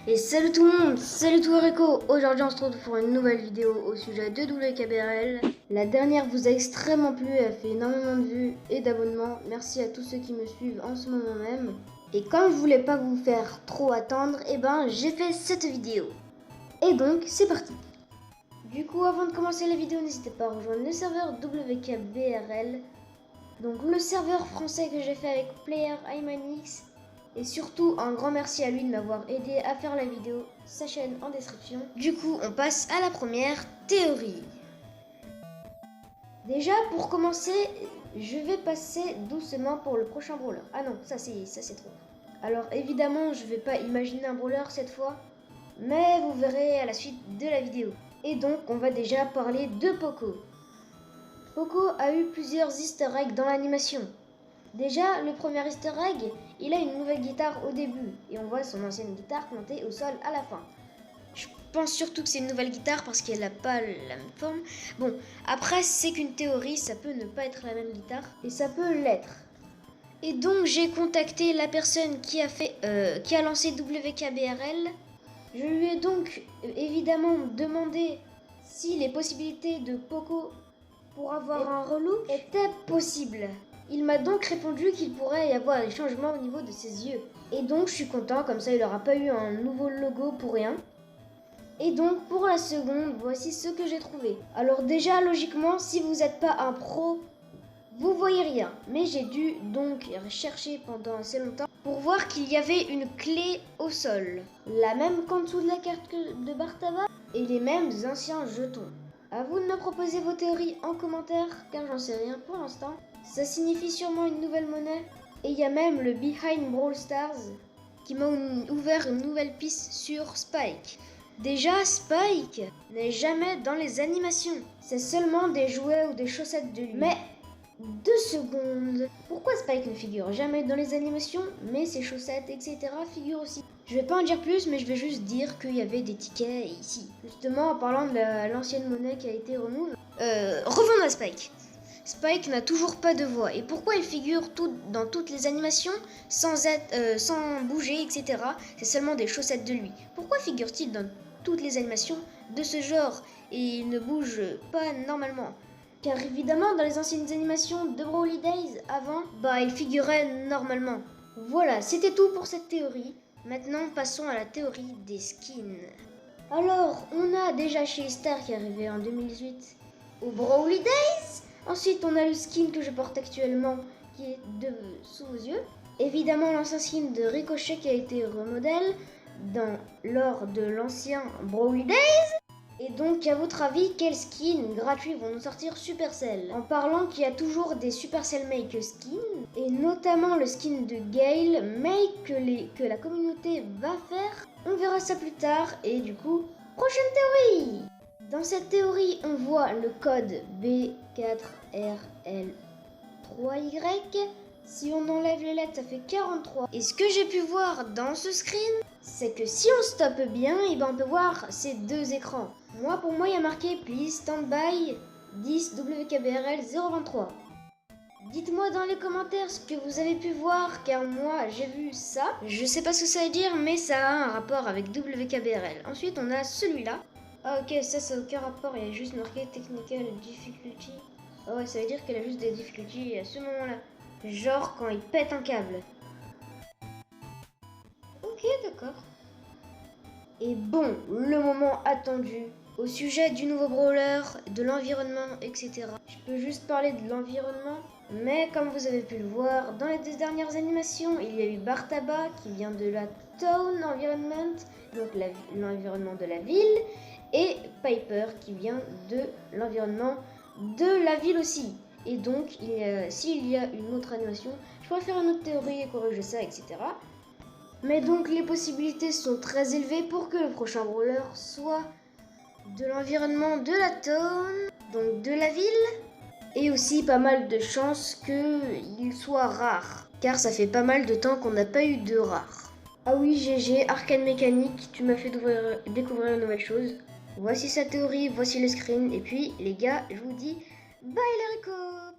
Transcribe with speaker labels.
Speaker 1: Et salut tout le monde, salut tout Rico. Aujourd'hui on se retrouve pour une nouvelle vidéo au sujet de WKBRL. La dernière vous a extrêmement plu, elle a fait énormément de vues et d'abonnements. Merci à tous ceux qui me suivent en ce moment même. Et comme je voulais pas vous faire trop attendre, j'ai fait cette vidéo. Et donc c'est parti. Du coup avant de commencer la vidéo, n'hésitez pas à rejoindre le serveur WKBRL. Donc le serveur français que j'ai fait avec Player iManix. Et surtout, un grand merci à lui de m'avoir aidé à faire la vidéo, sa chaîne en description. Du coup, on passe à la première théorie. Déjà, pour commencer, je vais passer doucement pour le prochain brawler. Ah non, ça c'est trop. Alors évidemment, je vais pas imaginer un brawler cette fois, mais vous verrez à la suite de la vidéo. Et donc, on va déjà parler de Poco. Poco a eu plusieurs easter eggs dans l'animation. Déjà, le premier easter egg, il a une nouvelle guitare au début et on voit son ancienne guitare plantée au sol à la fin. Je pense surtout que c'est une nouvelle guitare parce qu'elle n'a pas la même forme. Bon, après c'est qu'une théorie, ça peut ne pas être la même guitare et ça peut l'être. Et donc j'ai contacté la personne qui a lancé WKBRL. Je lui ai donc évidemment demandé si les possibilités de Poco pour avoir un relook étaient possibles. Il m'a donc répondu qu'il pourrait y avoir des changements au niveau de ses yeux. Et donc je suis content, comme ça il n'aura pas eu un nouveau logo pour rien. Et donc pour la seconde, voici ce que j'ai trouvé. Alors déjà logiquement, si vous n'êtes pas un pro, vous voyez rien. Mais j'ai dû donc chercher pendant assez longtemps pour voir qu'il y avait une clé au sol. La même qu'en dessous de la carte de Bartava et les mêmes anciens jetons. À vous de me proposer vos théories en commentaire, car j'en sais rien pour l'instant. Ça signifie sûrement une nouvelle monnaie. Et il y a même le Behind Brawl Stars qui m'a ouvert une nouvelle piste sur Spike. Déjà, Spike n'est jamais dans les animations. C'est seulement des jouets ou des chaussettes de lui. Mais 2 secondes. Pourquoi Spike ne figure jamais dans les animations, mais ses chaussettes, etc. figurent aussi? Je vais pas en dire plus, mais je vais juste dire qu'il y avait des tickets ici. Justement, en parlant de l'ancienne monnaie qui a été remove. Revenons à Spike. Spike n'a toujours pas de voix. Et pourquoi il figure dans toutes les animations sans bouger, etc. C'est seulement des chaussettes de lui. Pourquoi figure-t-il dans toutes les animations de ce genre et il ne bouge pas normalement? Car évidemment, dans les anciennes animations de Brawly Days, avant, il figurait normalement. Voilà, c'était tout pour cette théorie. Maintenant, passons à la théorie des skins. Alors, on a déjà chez Star qui est arrivé en 2018 au Brawly Days. Ensuite, on a le skin que je porte actuellement qui est sous vos yeux. Évidemment, l'ancien skin de Ricochet qui a été remodèle lors de l'ancien Brawly Days. Et donc, à votre avis, quels skins gratuits vont nous sortir Supercell? En parlant qu'il y a toujours des Supercell Make skins, et notamment le skin de Gale, que la communauté va faire. On verra ça plus tard, et du coup, prochaine théorie! Dans cette théorie, on voit le code B4RL3Y. Si on enlève les lettres, ça fait 43. Et ce que j'ai pu voir dans ce screen, c'est que si on stoppe bien, on peut voir ces 2 écrans. Pour moi, il y a marqué Please stand by 10 WKBRL 023. Dites-moi dans les commentaires ce que vous avez pu voir, car moi j'ai vu ça. Je sais pas ce que ça veut dire, mais ça a un rapport avec WKBRL. Ensuite, on a celui-là. Ah ok, ça n'a aucun rapport, il y a juste marqué Technical Difficulty. Ah ouais, ça veut dire qu'elle a juste des difficultés à ce moment-là. Genre quand il pète un câble. Ok, d'accord. Et bon, le moment attendu au sujet du nouveau brawler, de l'environnement, etc. Je peux juste parler de l'environnement, mais comme vous avez pu le voir, dans les 2 dernières animations, il y a eu Bartaba qui vient de la Town Environment, donc l'environnement de la ville, et Piper qui vient de l'environnement de la ville aussi. Et donc, s'il y a une autre animation, je pourrais faire une autre théorie et corriger ça, etc. Mais donc, les possibilités sont très élevées pour que le prochain brawler soit de l'environnement de la town, donc de la ville, et aussi pas mal de chances qu'il soit rare, car ça fait pas mal de temps qu'on n'a pas eu de rare. Ah oui, GG, Arcade Mécanique, tu m'as fait découvrir une nouvelle chose. Voici sa théorie, voici le screen, et puis les gars, je vous dis bye les récords.